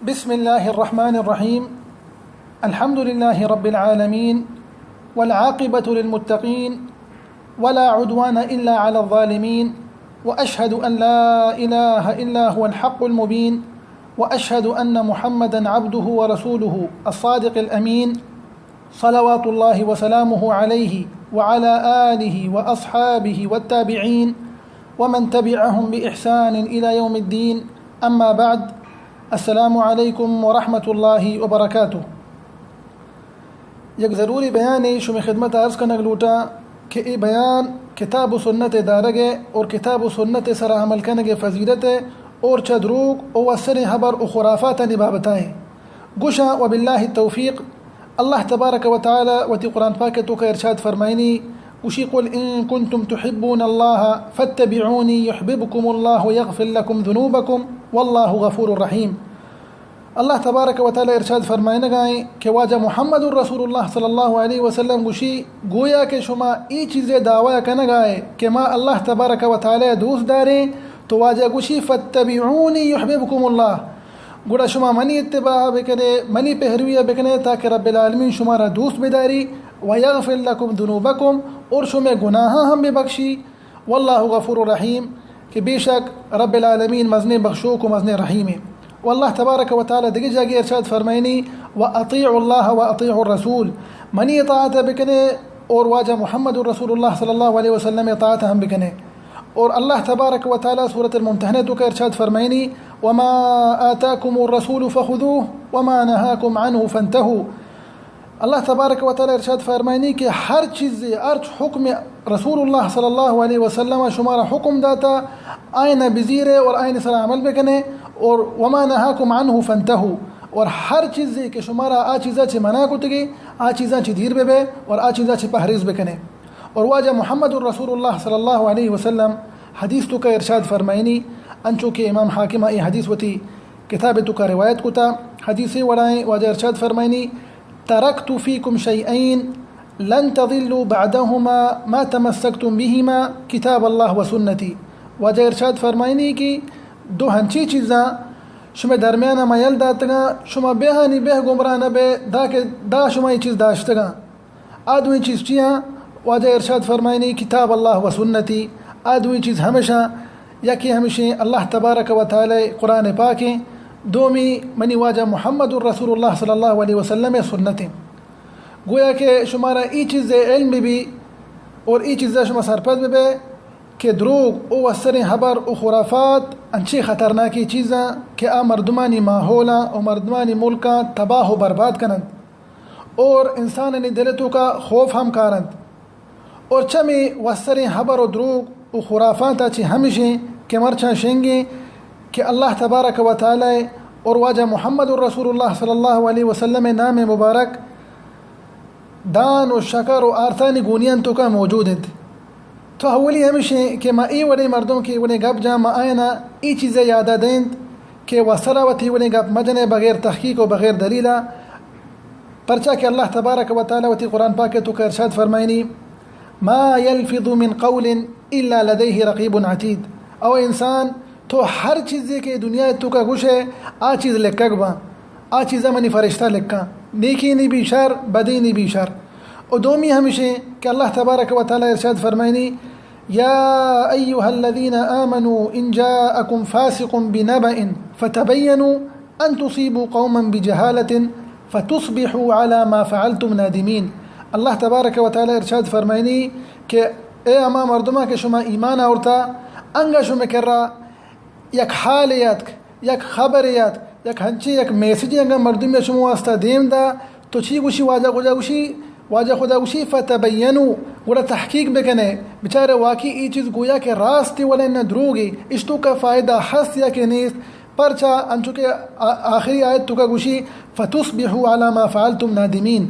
بسم الله الرحمن الرحيم. الحمد لله رب العالمين والعاقبة للمتقين ولا عدوان إلا على الظالمين، وأشهد أن لا إله إلا هو الحق المبين، وأشهد أن محمدا عبده ورسوله الصادق الأمين، صلوات الله وسلامه عليه وعلى آله وأصحابه والتابعين ومن تبعهم بإحسان إلى يوم الدين. أما بعد، السلام علیکم ورحمۃ اللہ وبرکاتہ. یک ضروری بیان شمی خدمت عرض کنگ لوٹا کہ ای بیان کتاب و سنت دارگے اور کتاب و سنت سر عمل کنگ فضیلت اور چدروگ او اثر حبر و خرافات نبابتائیں گشا و باللہ التوفیق. اللہ تبارک و تعالی وتی قرآن پاک تو کا ارشاد فرمائنی گشی قل ان کنتم تحبون اللہ فاتبعونی یحببکم اللہ یغفر لکم ذنوبکم واللہ غفور الرحیم. اللہ تبارک و تعالی ارشاد فرمائے گائیں کہ واجہ محمد الرسول اللہ صلی اللہ علیہ وسلم گوشی گویا کہ شما ای چیزیں دعویٰ کنگ آئے کہ ما اللہ تبارک و تعالی دوست داریں تو واجہ گوشی فاتبعونی یحببکم اللہ، گوڑا شما منی اتباع بکنے، منی پہرویہ بکنے تاکہ رب العالمین شمارا دوست بداری، ویغفر لکم ذنوبکم اور شما گناہاں ہم بھی بخشی، واللہ غفور الرحیم کہ بے شک رب العالمین مزنے بخشوک و مزنے رحیم ہے. واللہ تبارک و تعالی دیگی جاگی ارشاد فرمائنی وَأَطِيعُ اللَّهَ وَأَطِيعُ الرَّسُولِ، منی اطاعت بکنے اور واجہ محمد الرسول اللہ صلی اللہ علیہ وسلم اطاعت ہم بکنے. اور اللہ تبارک و تعالی سورۃ الممتحنہ تو کا ارشاد فرمائنی وَمَا آتَاكُمُ الرَّسُولُ فَخُذُوهُ وَمَا نَهَاكُمْ عَنْهُ فَانْتَهُوا. اللہ تبارک و تعالی ارشاد فرمائنی کہ ہر چیز ارچ حکم رسول اللہ صلی اللہ علیہ وسلم شمارا حکم داتا آئین بزیر اور آئین سر عمل بکنے، اور وما نہاکم عنہ فانتہو، اور ہر چیز کہ شمارا آ چیزا چھ منع کتگی آ چیزا چھ دیر بے اور آ چیزا چھ پہریز بکنے. اور واجہ محمد الرسول اللہ صلی اللہ علیہ وسلم حدیث تو کا ارشاد فرمائنی انچو کہ امام حاکمہ ای حدیث وتی کتاب تو کا روایت کتا حدیث وڑائیں واجہ ارشاد فرمائنی ترکت فیکم شیئین لن تضلوا بعدهما ما تمسکتم بهما کتاب اللہ و سنتی. واجہ ارشاد فرمائنی کی دو ہنچی چیزاں شما درمیانہ میل داتگا شما بہانی بہ گمراہ بے دا شما یہ چیز داشتگا آدوی چیز چیاں واجہ ارشاد فرمائنی کتاب اللہ و سنتی. آدوی چیز ہمیشہ یکی ہمیشہ اللہ تبارک و تعالی قرآن پاکیں، دومی منی واجہ محمد الرسول اللہ صلی اللہ علیہ وسلم سنتیں. گویا کہ شمارا ای چیز علم بھی اور ای چیز شما سرپد بے کہ دروگ او اثر حبر او خرافات انچی خطرناکی چیزاں کہ آ مردمانی ماحولا او مردمانی ملکاں تباہ و برباد کنند اور انسان دلتوں کا خوف ہم کارند. اور چمی وثر حبر و دروگ او خرافات اچھی ہمیشہ کہ مرچاں شنگیں کہ اللہ تبارک و تعالی اور واجہ محمد الرسول اللہ صلی اللہ علیہ وسلم نام مبارک دان و شکر و آرتانی گونیاں تو کا موجود ہیں. تو اولی ہمیشہ کہ ما ای وڑے مردوں کی وڑے گپ جا ما آئینا ای چیزیں یادہ دیں کہ وصلاوتی وڑے گپ مجنے بغیر تحقیق و بغیر دلیلہ پرچہ کہ اللہ تبارک و تعالی وتی قرآن پاک تو کا ارشاد فرمائنی ما يلفظ من قول الا لديه رقیب عتید. او انسان تو ہر چیز کے دنیا تو کا گوش ہے آ چیز لکھا گا آ چیزہ منی فرشتہ لکھا نیکی نی بھی شر بدی نی بھی شر. اور دومی ہمیشہ کہ اللہ تبارک و تعالی ارشاد فرمائنی یا ایہا الذین آمنوا ان جاءکم فاسق بنبأ فتبینوا ان تصیبوا قوما بجہالۃ فتصبحوا علی ما فعلتم نادمین. اللہ تبارک و تعالی ارشاد فرمائنی کہ اے اما مردمہ کہ شما ایمان آورتا انگا شما کر رہا یک حالیت یک خبریت یک ہنچی یک میسیجی انگا مردم شما واسطہ دیم دا تو چی گوشی واجہ خدا گوشی فتبینو گوڑا تحقیق بکنے بچارے واقعی ای چیز گویا کہ راستی ولی نہ دروگی اشتو کا فائدہ ہست یا کہ نیست پرچا انچو کہ آخری آیت تو کا گوشی فتصبحوا علی ما فعلتم نادمین.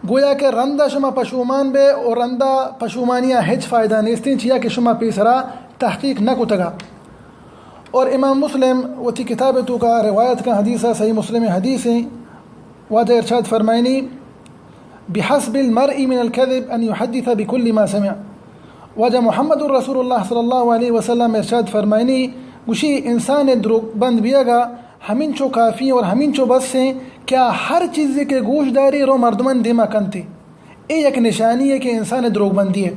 گویا کہ رندہ شما پشومان بے اور رندہ پشومانیاں ہیچ فائدہ نیستین چیا کہ شما پیسرا تحقیق نہ کتگا. اور امام مسلم وتی کتاب تو کا روایت کا حدیثہ صحیح مسلم حدیث ہیں واجہ ارشاد فرمائنی بحسب المرء من الكذب ان يحدث بكل ما سمع. واجہ محمد الرسول اللہ صلی اللہ علیہ وسلم ارشاد فرمائنی گوشی انسان دروغ بند بیاگا ہمین چو کافی اور ہمین چو بس ہیں کیا ہر چیز کے گوش داری رو مردمان دیما کنتے اے یک نشانی ہے کہ انسان دروغ بندی ہے.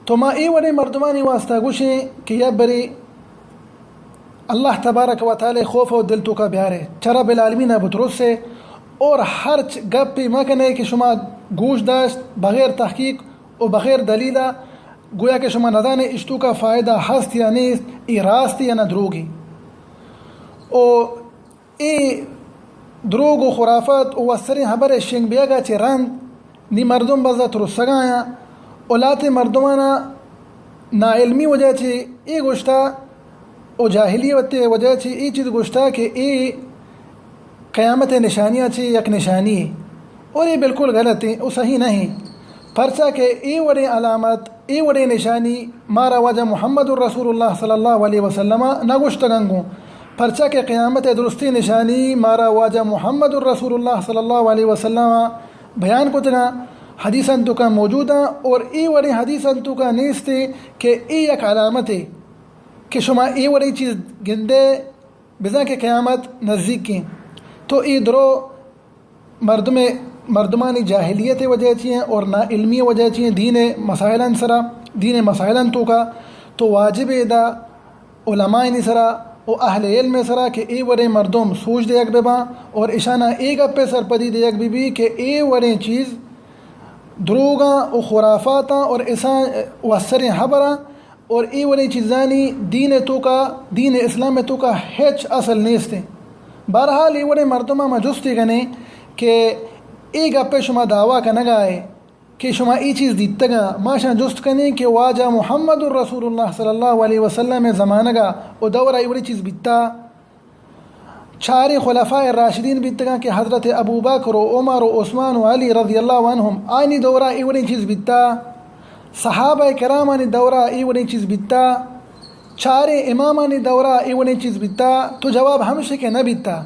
تو ما اے وڑے مردمانی واسطہ گوشیں کہ یا بری اللہ تبارک و تعالی خوف و دل تو کا بیار ہے چرا بالعالمین بترس سے اور ہر گپ پہ مکنے کہ شما گوش داشت بغیر تحقیق و بغیر دلیلہ گویا کہ شما ندانے اشتو کا فائدہ ہست یا نیست ای راستی یا نہ دروگی. او ای دروگ و خرافات و وسرین حبر شنگ بیاگا چی رند نی مردم بزا ترسگایا اولات مردمانا نا علمی وجہ چی ای گوشتا او جاہلیت وجہ چی ای چیز گوشتا کہ ای قیامت نشانیاں چی یک نشانی ہے اور یہ بالکل غلط ہے وہ صحیح نہیں. پرچہ کہ ای وڑے علامت ای وڑے نشانی مارا وجہ محمد الرسول اللہ صلی اللہ علیہ وسلم نہ گوشتگنگوں پرچہ کہ قیامت درستی نشانی مارا واجہ محمد الرسول اللہ صلی اللہ علیہ وسلم بیان کو تنا حدیثاً تو کا موجودہ اور ای وڑی حدیثاً تو کا نیستے کہ ای یک علامت ہے کہ شما ای وڑی چیز گندے بزا کہ قیامت نزدیک کی. تو ای درو مردمانی جاہلیت وجہ چیئیں اور نا علمی وجہ چیئیں دین مسائلن تو کا تو واجب دا علماء سرا او اہل علم سرا کہ ای وڑے مردم سوچ دے یک ببا اور اشانہ ایک اپے سرپدی دے یک بھی کہ ای وڑے چیز دروگاں او خرافاتاں اور اساں وسریں حبراں اور ای وڑے چیزانی دین اسلام تو کا ہیچ اصل نیستے. بہرحال ای وڑے مردمہ مجستی گنے کہ ای گپے شما دعویٰ کا نگائے کہ شما ای چیز دیتگا ماشاں جست کنے کہ واجہ محمد الرسول اللہ صلی اللہ علیہ وسلم زمانہ گا او دورہ ای وڑی چیز بیتا چار خلفاء الراشدین بیتگا کہ حضرت ابو بکر و عمر و عثمان و علی رضی اللہ عنہم آئینی دورہ ای وڑی چیز بیتا صحابہ کرامانی دورہ ای وڑی چیز بیتا چار امامانی دورہ ای وڑی چیز بیتا تو جواب ہمشہ کہ نہ بیتا.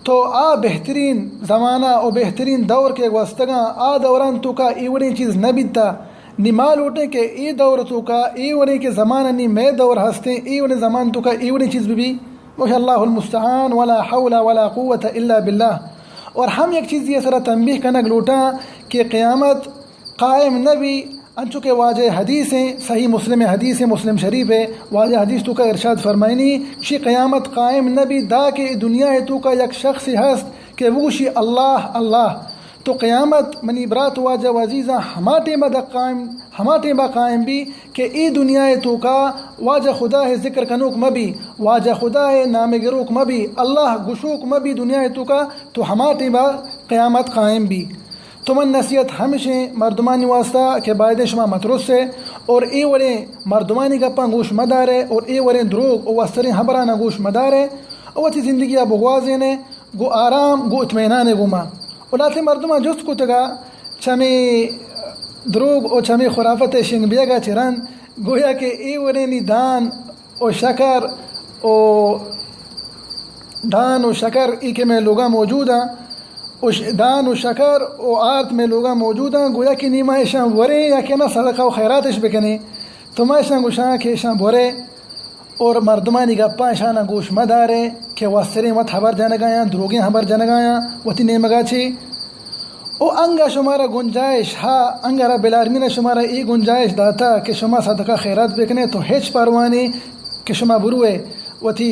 تو آ بہترین زمانہ اور بہترین دور کے واسطگاں آ دوران تو کا ای وڑی چیز نہ بیتا نی مال اٹھے کہ ای دور تو کا ای وڑی کے زمانہ نی میں دور ہستے ای وڑی زمان تو کا ای وڑی چیز بھی وش اللہ المستعان ولا حول ولا قوت الا باللہ. اور ہم ایک چیز یہ سرا تنبیہ کنک لوٹا کہ قیامت قائم نہ بھی انچو کہ واجہ حدیث ہیں صحیح مسلم حدیث ہے مسلم شریف ہے واجہ حدیث تو کا ارشاد فرمائنی شی قیامت قائم نبی دا کہ دنیا ہے تو کا یک شخص ہست کہ وہ شی اللہ تو قیامت منی برات واجہ وزیزہ ہما ٹیمہ قائم بھی کہ ای دنیا ہے تو کا واجہ خدا ہے ذکر کنوک مبی واجہ خدا ہے نام گروک مبی اللہ گشوک مبی دنیا ہے تو کا تو ہما ٹیمہ قیامت قائم بھی. تو من نصیحت ہمیشہ مردمانی واسطہ کہ باید شما مترس سے اور ای ورے مردمانی گپاں گوش مدارے اور ای ورے دروغ او وسترین حبرانہ گوش مدارے او تی زندگی اب غوازینے گو آرام گو اطمینان گوما اولاتی مردمہ جست کو تگا چمی دروغ او چمی خرافت شنگ بیگا چرن گویا کہ ای ورے نی دان او شکر ای کے میں لوگا موجود ہیں دان و شکر و آرت میں لوگا موجود ہیں گویا کہ نیمہ ایشان بورے یا کہ نہ صدقہ و خیراتش بکنے تو ما ایشان گوشاں کہ ایشان بورے اور مردمانی گپاں ایشانہ گوش مدارے کہ واسرے مت حبر جانگایاں دروگیں حبر جانگایاں وتی نیمگا چی او انگا شمارا گنجائش انگا رب العالمین شمارا ای گنجائش داتا کہ شما صدقہ خیرات بکنے تو ہیچ پروانی کہ شما بروے وتی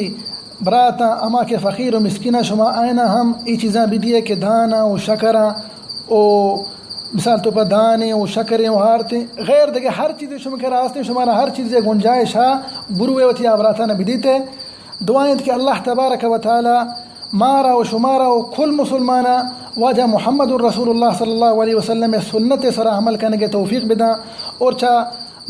براتا اما کے فقیر و مسکینہ شما آئینہ ہم ای چیزاں بھی دیئے کہ دانا و شکرہ او مثال تو پر دانے و شکریں و ہارتیں غیر دیکھے ہر چیز شما کے راستے شمارا ہر چیز گنجائش بروے وتی آبراتانا بھی دیتے. دعائیں کہ اللہ تبارک و تعالی مارا و شمارا و کل مسلمانہ واجہ محمد الرسول اللہ صلی اللہ علیہ وسلم سنت سرا عمل کرنے کے توفیق بدا اور چا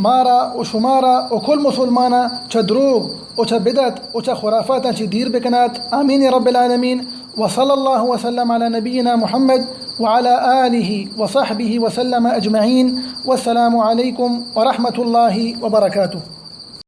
مارا و شمارا و کل مسلمانہ چا دروغ و چا بدعت و چا خرافات چی دیر بکنات. آمین یا رب العالمین. وصلی اللہ وسلم علی نبینا محمد وعلى آله وصحبه وسلم أجمعين والسلام عليكم ورحمة الله وبركاته.